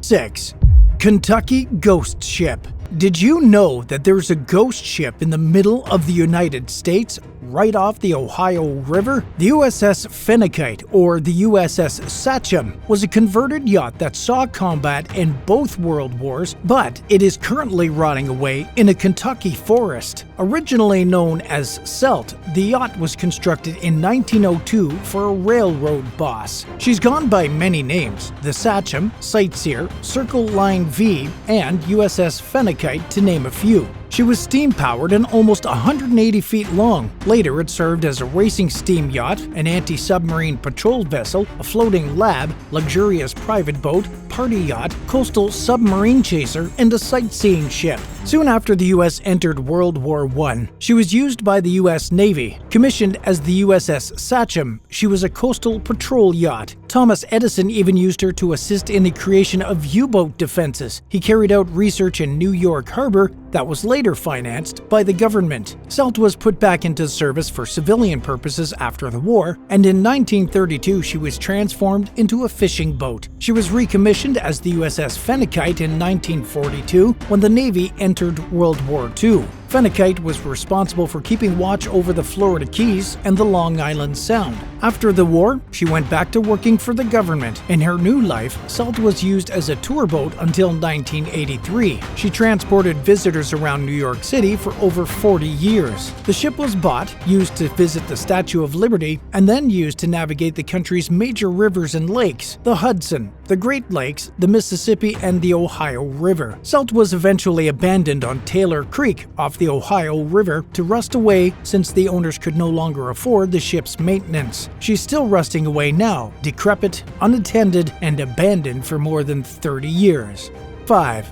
6. Kentucky Ghost Ship. Did you know that there's a ghost ship in the middle of the United States, right off the Ohio River? The USS Fennecyte, or the USS Sachem, was a converted yacht that saw combat in both World Wars, but it is currently rotting away in a Kentucky forest. Originally known as Celt, the yacht was constructed in 1902 for a railroad boss. She's gone by many names: the Sachem, Sightseer, Circle Line V, and USS Fennecyte, to name a few. She was steam-powered and almost 180 feet long. Later, it served as a racing steam yacht, an anti-submarine patrol vessel, a floating lab, luxurious private boat, party yacht, coastal submarine chaser, and a sightseeing ship. Soon after the U.S. entered World War I, she was used by the U.S. Navy. Commissioned as the USS Sachem, she was a coastal patrol yacht. Thomas Edison even used her to assist in the creation of U-boat defenses. He carried out research in New York Harbor that was later financed by the government. Celt was put back into service for civilian purposes after the war, and in 1932 she was transformed into a fishing boat. She was recommissioned as the USS Fennecyte in 1942 when the Navy entered World War II. Fennecyte was responsible for keeping watch over the Florida Keys and the Long Island Sound. After the war, she went back to working for the government. In her new life, Celt was used as a tour boat until 1983. She transported visitors around New York City for over 40 years. The ship was bought, used to visit the Statue of Liberty, and then used to navigate the country's major rivers and lakes: the Hudson, the Great Lakes, the Mississippi, and the Ohio River. Celt was eventually abandoned on Taylor Creek off the Ohio River to rust away since the owners could no longer afford the ship's maintenance. She's still rusting away now, decrepit, unattended, and abandoned for more than 30 years. 5.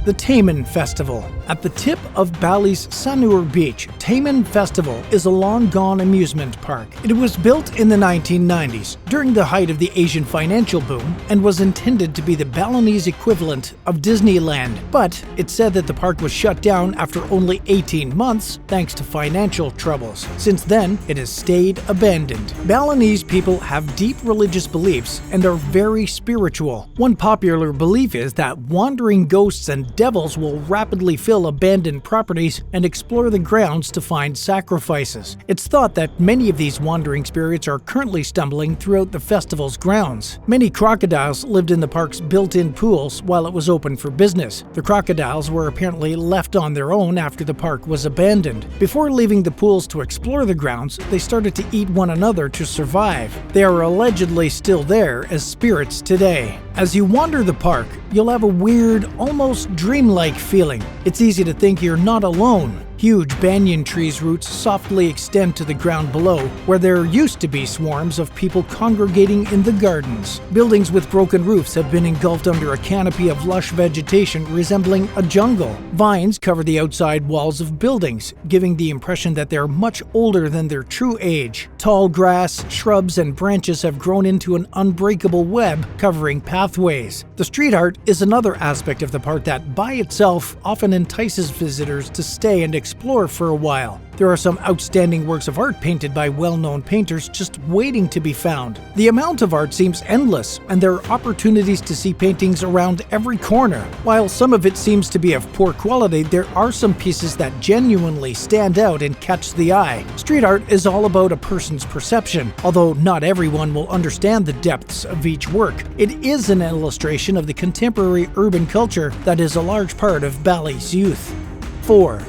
The Temen Festival. At the tip of Bali's Sanur Beach, Temen Festival is a long-gone amusement park. It was built in the 1990s, during the height of the Asian financial boom, and was intended to be the Balinese equivalent of Disneyland. But it's said that the park was shut down after only 18 months thanks to financial troubles. Since then, it has stayed abandoned. Balinese people have deep religious beliefs and are very spiritual. One popular belief is that wandering ghosts and devils will rapidly fill abandoned properties and explore the grounds to find sacrifices. It's thought that many of these wandering spirits are currently stumbling throughout the festival's grounds. Many crocodiles lived in the park's built-in pools while it was open for business. The crocodiles were apparently left on their own after the park was abandoned. Before leaving the pools to explore the grounds, they started to eat one another to survive. They are allegedly still there as spirits today. As you wander the park, you'll have a weird, almost dreamlike feeling. It's easy to think you're not alone. Huge banyan trees' roots softly extend to the ground below, where there used to be swarms of people congregating in the gardens. Buildings with broken roofs have been engulfed under a canopy of lush vegetation resembling a jungle. Vines cover the outside walls of buildings, giving the impression that they're much older than their true age. Tall grass, shrubs, and branches have grown into an unbreakable web covering pathways. The street art is another aspect of the park that, by itself, often entices visitors to stay and explore for a while. There are some outstanding works of art painted by well-known painters just waiting to be found. The amount of art seems endless, and there are opportunities to see paintings around every corner. While some of it seems to be of poor quality, there are some pieces that genuinely stand out and catch the eye. Street art is all about a person's perception, although not everyone will understand the depths of each work. It is an illustration of the contemporary urban culture that is a large part of Bali's youth. 4.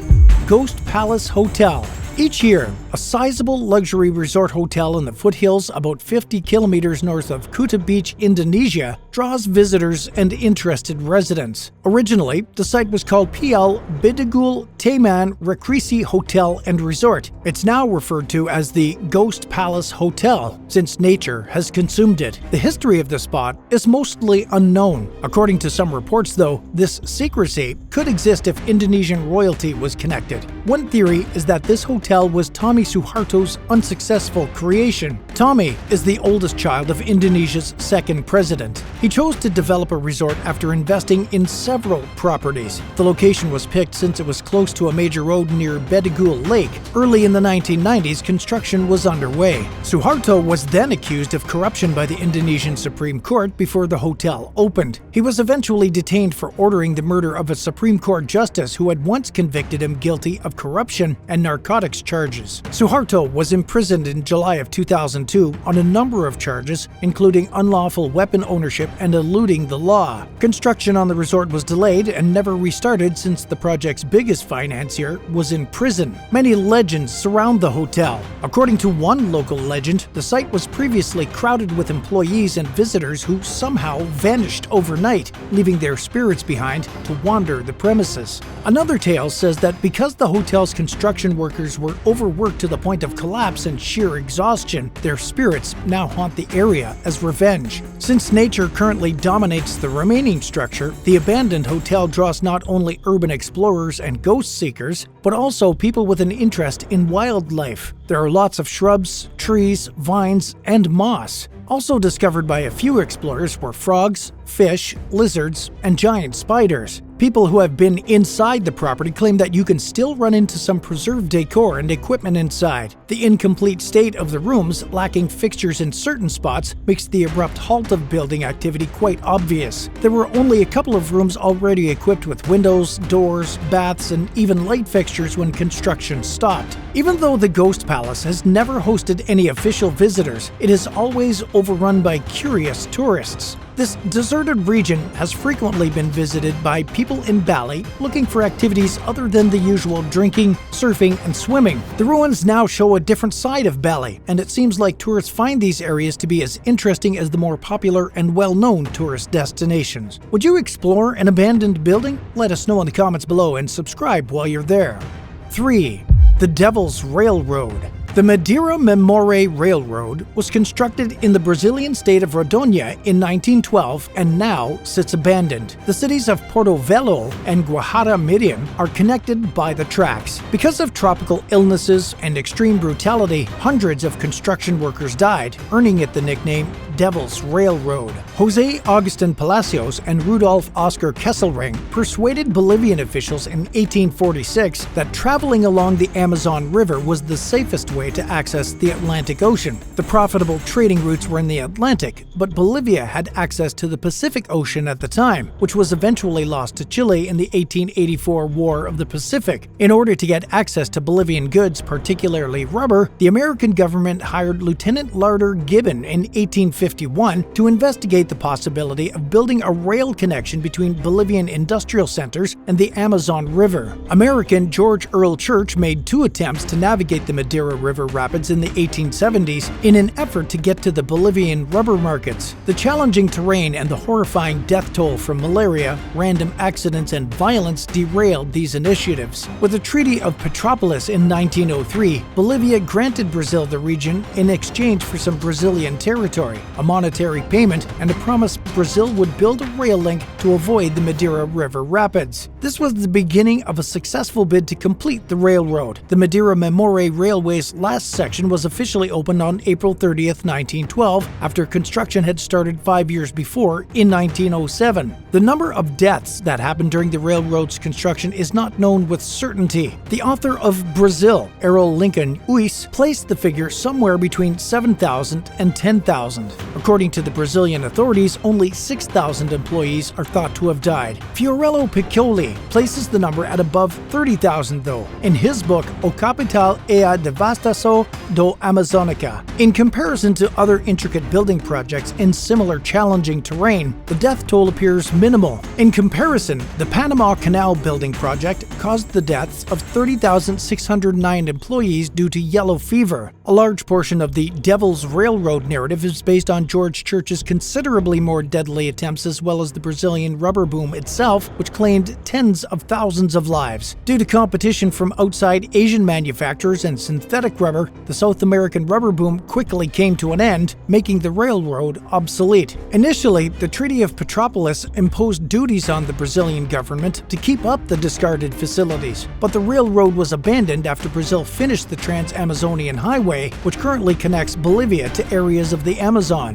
Ghost Palace Hotel. Each year, a sizable luxury resort hotel in the foothills about 50 kilometers north of Kuta Beach, Indonesia, draws visitors and interested residents. Originally, the site was called PL Bidugul Teman Rekrisi Hotel and Resort. It's now referred to as the Ghost Palace Hotel, since nature has consumed it. The history of the spot is mostly unknown. According to some reports, though, this secrecy could exist if Indonesian royalty was connected. One theory is that this hotel hotel was Tommy Suharto's unsuccessful creation. Tommy is the oldest child of Indonesia's second president. He chose to develop a resort after investing in several properties. The location was picked since it was close to a major road near Bedugul Lake. Early in the 1990s, construction was underway. Suharto was then accused of corruption by the Indonesian Supreme Court before the hotel opened. He was eventually detained for ordering the murder of a Supreme Court justice who had once convicted him guilty of corruption and narcotics charges. Suharto was imprisoned in July of 2002 on a number of charges, including unlawful weapon ownership and eluding the law. Construction on the resort was delayed and never restarted since the project's biggest financier was in prison. Many legends surround the hotel. According to one local legend, the site was previously crowded with employees and visitors who somehow vanished overnight, leaving their spirits behind to wander the premises. Another tale says that because the hotel's construction workers were overworked to the point of collapse and sheer exhaustion, their spirits now haunt the area as revenge. Since nature currently dominates the remaining structure, the abandoned hotel draws not only urban explorers and ghost seekers, but also people with an interest in wildlife. There are lots of shrubs, trees, vines, and moss. Also discovered by a few explorers were frogs, fish, lizards, and giant spiders. People who have been inside the property claim that you can still run into some preserved decor and equipment inside. The incomplete state of the rooms, lacking fixtures in certain spots, makes the abrupt halt of building activity quite obvious. There were only a couple of rooms already equipped with windows, doors, baths, and even light fixtures when construction stopped. Even though the Ghost Palace has never hosted any official visitors, it is always overrun by curious tourists. This deserted region has frequently been visited by people in Bali looking for activities other than the usual drinking, surfing, and swimming. The ruins now show a different side of Bali, and it seems like tourists find these areas to be as interesting as the more popular and well-known tourist destinations. Would you explore an abandoned building? Let us know in the comments below and subscribe while you're there. 3. The Devil's Railroad. The Madeira Memore Railroad was constructed in the Brazilian state of Rondônia in 1912 and now sits abandoned. The cities of Porto Velho and Guajará-Miriam are connected by the tracks. Because of tropical illnesses and extreme brutality, hundreds of construction workers died, earning it the nickname Devil's Railroad. José Agustín Palacios and Rudolf Oscar Kesselring persuaded Bolivian officials in 1846 that traveling along the Amazon River was the safest way to access the Atlantic Ocean. The profitable trading routes were in the Atlantic, but Bolivia had access to the Pacific Ocean at the time, which was eventually lost to Chile in the 1884 War of the Pacific. In order to get access to Bolivian goods, particularly rubber, the American government hired Lieutenant Larder Gibbon in 1851 to investigate the possibility of building a rail connection between Bolivian industrial centers and the Amazon River. American George Earl Church made 2 attempts to navigate the Madeira River rapids in the 1870s in an effort to get to the Bolivian rubber markets. The challenging terrain and the horrifying death toll from malaria, random accidents, and violence derailed these initiatives. With the Treaty of Petrópolis in 1903, Bolivia granted Brazil the region in exchange for some Brazilian territory, a monetary payment, and a promise Brazil would build a rail link to avoid the Madeira River rapids. This was the beginning of a successful bid to complete the railroad. The Madeira Memore Railway's last section was officially opened on April 30th, 1912, after construction had started 5 years before in 1907. The number of deaths that happened during the railroad's construction is not known with certainty. The author of Brazil, Errol Lincoln Uys, placed the figure somewhere between 7,000 and 10,000. According to the Brazilian authorities, only 6,000 employees are thought to have died. Fiorello Piccoli places the number at above 30,000 though, in his book O Capital e a Devastação do Amazonica. In comparison to other intricate building projects in similar challenging terrain, the death toll appears minimal. In comparison, the Panama Canal building project caused the deaths of 30,609 employees due to yellow fever. A large portion of the Devil's Railroad narrative is based on on George Church's considerably more deadly attempts, as well as the Brazilian rubber boom itself, which claimed tens of thousands of lives. Due to competition from outside Asian manufacturers and synthetic rubber, the South American rubber boom quickly came to an end, making the railroad obsolete. Initially, the Treaty of Petrópolis imposed duties on the Brazilian government to keep up the discarded facilities, but the railroad was abandoned after Brazil finished the Trans-Amazonian Highway, which currently connects Bolivia to areas of the Amazon.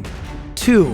2.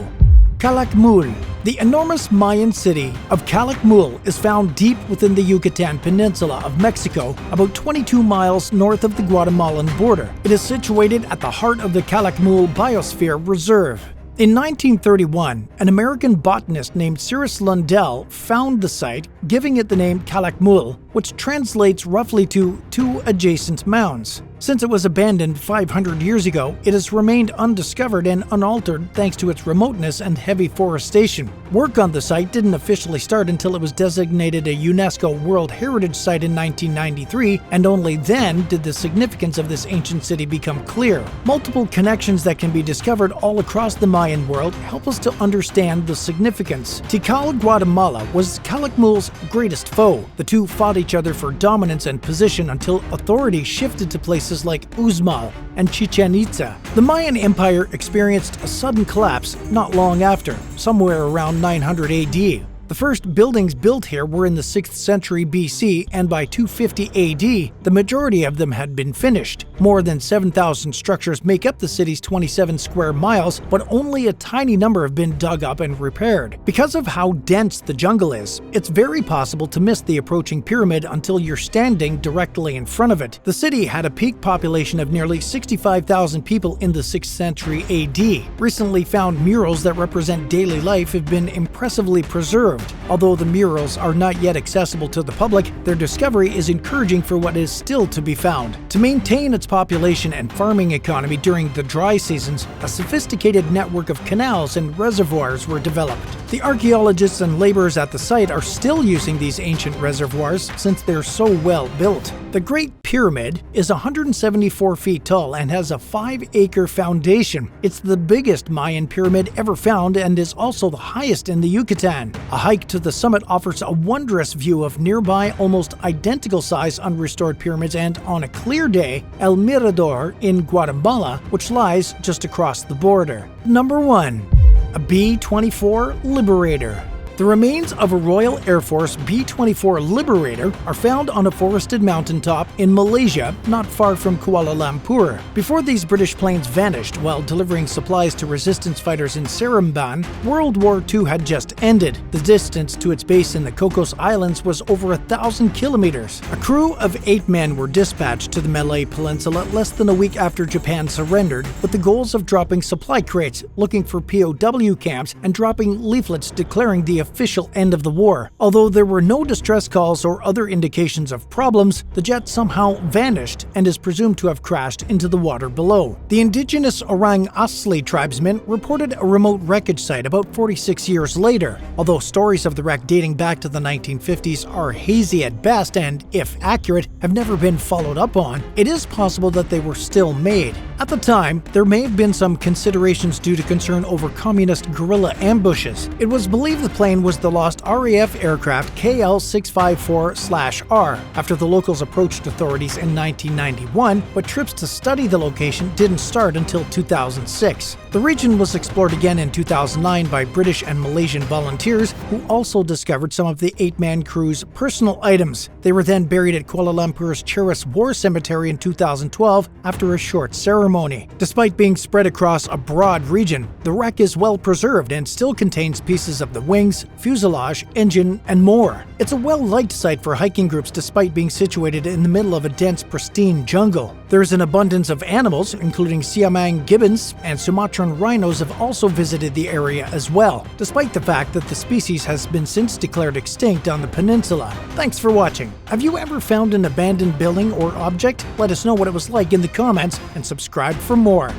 Kalakmur. The enormous Mayan city of Kalakmur is found deep within the Yucatan Peninsula of Mexico, about 22 miles north of the Guatemalan border. It is situated at the heart of the Kalakmur Biosphere Reserve. In 1931, an American botanist named Cyrus Lundell found the site, giving it the name Kalakmul, which translates roughly to two adjacent mounds. Since it was abandoned 500 years ago, it has remained undiscovered and unaltered thanks to its remoteness and heavy forestation. Work on the site didn't officially start until it was designated a UNESCO World Heritage Site in 1993, and only then did the significance of this ancient city become clear. Multiple connections that can be discovered all across the Mayan world help us to understand the significance. Tikal, Guatemala was Kalakmul's greatest foe. The two fought each other for dominance and position until authority shifted to places like Uxmal and Chichen Itza. The Mayan Empire experienced a sudden collapse not long after, somewhere around 900 AD. The first buildings built here were in the 6th century BC, and by 250 AD, the majority of them had been finished. More than 7,000 structures make up the city's 27 square miles, but only a tiny number have been dug up and repaired. Because of how dense the jungle is, it's very possible to miss the approaching pyramid until you're standing directly in front of it. The city had a peak population of nearly 65,000 people in the 6th century AD. Recently found murals that represent daily life have been impressively preserved. Although the murals are not yet accessible to the public, their discovery is encouraging for what is still to be found. To maintain its population and farming economy during the dry seasons, a sophisticated network of canals and reservoirs were developed. The archaeologists and laborers at the site are still using these ancient reservoirs since they're so well built. The Great Pyramid is 174 feet tall and has a 5-acre foundation. It's the biggest Mayan pyramid ever found and is also the highest in the Yucatan. A hike to the summit offers a wondrous view of nearby, almost identical-size unrestored pyramids, and on a clear day, El Mirador in Guatemala, which lies just across the border. Number 1. A B24 Liberator. The remains of a Royal Air Force B24 Liberator are found on a forested mountaintop in Malaysia, not far from Kuala Lumpur. Before these British planes vanished while delivering supplies to resistance fighters in Seremban, World War II had just ended. The distance to its base in the Cocos Islands was over 1,000 kilometers. A crew of 8 men were dispatched to the Malay Peninsula less than a week after Japan surrendered, with the goals of dropping supply crates, looking for POW camps, and dropping leaflets declaring the official end of the war. Although there were no distress calls or other indications of problems, the jet somehow vanished and is presumed to have crashed into the water below. The indigenous Orang Asli tribesmen reported a remote wreckage site about 46 years later. Although stories of the wreck dating back to the 1950s are hazy at best and, if accurate, have never been followed up on, it is possible that they were still made. At the time, there may have been some considerations due to concern over communist guerrilla ambushes. It was believed the plane was the lost RAF aircraft KL-654/R. After the locals approached authorities in 1991, but trips to study the location didn't start until 2006. The region was explored again in 2009 by British and Malaysian volunteers, who also discovered some of the 8-man crew's personal items. They were then buried at Kuala Lumpur's Cheris War Cemetery in 2012 after a short ceremony. Despite being spread across a broad region, the wreck is well preserved and still contains pieces of the wings, fuselage, engine, and more. It's a well-liked site for hiking groups despite being situated in the middle of a dense, pristine jungle. There's an abundance of animals, including Siamang gibbons and Sumatran rhinos have also visited the area as well, despite the fact that the species has been since declared extinct on the peninsula. Thanks for watching. Have you ever found an abandoned building or object? Let us know what it was like in the comments and subscribe for more.